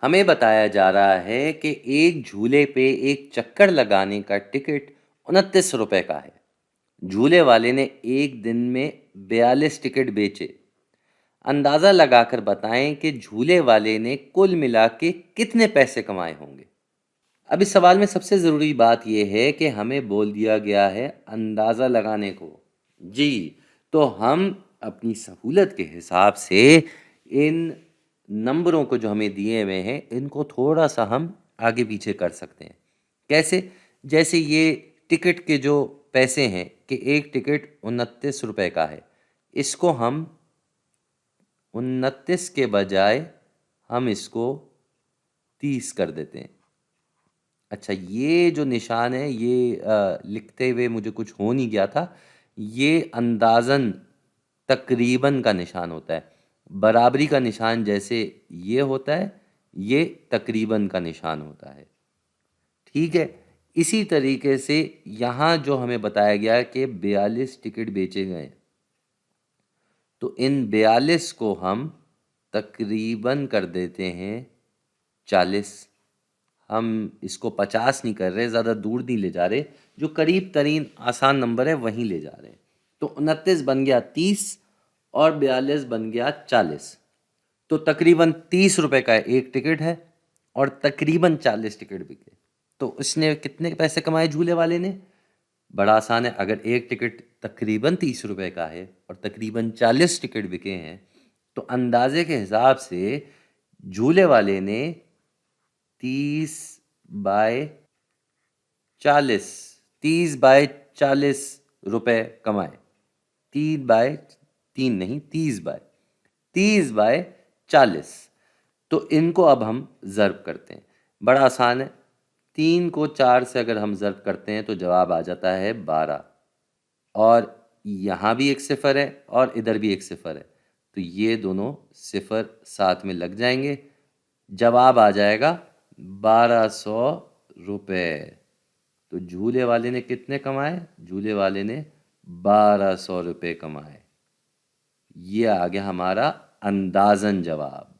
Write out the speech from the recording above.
हमें बताया जा रहा है कि एक झूले पे एक चक्कर लगाने का टिकट 29 रुपए का है। झूले वाले ने एक दिन में 42 टिकट बेचे। अंदाज़ा लगाकर बताएं कि झूले वाले ने कुल मिला के कितने पैसे कमाए होंगे। अब इस सवाल में सबसे ज़रूरी बात यह है कि हमें बोल दिया गया है अंदाज़ा लगाने को। जी, तो हम अपनी सहूलत के हिसाब से इन नंबरों को जो हमें दिए हुए हैं, इनको थोड़ा-सा हम आगे-पीछे कर सकते हैं। कैसे? जैसे ये टिकट के जो पैसे हैं कि एक टिकट 29 रुपए का है, इसको हम 29 के बजाय हम इसको 30 कर देते हैं। अच्छा, ये जो निशान है ये लिखते हुए मुझे कुछ हो नहीं गया था। ये अंदाज़न तकरीबन का निशान होता है। बराबरी का निशान जैसे ये होता है, ये तकरीबन का निशान होता है। ठीक है? इसी तरीके से यहाँ जो हमें बताया गया कि 42 टिकट बेचे गए, तो इन 42 को हम तकरीबन कर देते हैं 40। हम इसको 50 नहीं कर रहे, ज़्यादा दूर नहीं ले जा रहे, जो करीब तरीन आसान नंबर है वहीं ले जा रहे हैं। तो 29 बन गया 30 और 42 बन गया 40। तो तकरीबन 30 रुपए का एक टिकट है और तकरीबन 40 टिकट बिके। तो उसने कितने पैसे कमाए झूले वाले ने? बड़ा आसान है, अगर एक टिकट तकरीबन 30 रुपए का है और तकरीबन 40 टिकट बिके हैं, तो अंदाजे के हिसाब से झूले वाले ने 30 बाय 40 30 बाय 40 रुपए कमाए। 3 बाय 3 नहीं, 30 बाय 40। तो इनको अब हम ज़र्ब करते हैं। बड़ा आसान है, 3 को 4 से अगर हम ज़र्ब करते हैं तो जवाब आ जाता है 12। और यहाँ भी एक सिफ़र है और इधर भी एक सिफ़र है, तो ये दोनों सिफ़र साथ में लग जाएंगे। जवाब आ जाएगा 1200 रुपये। तो झूले वाले ने कितने कमाए? झूले वाले ने 1200 रुपये कमाए। ये आ गया हमारा अंदाज़न जवाब।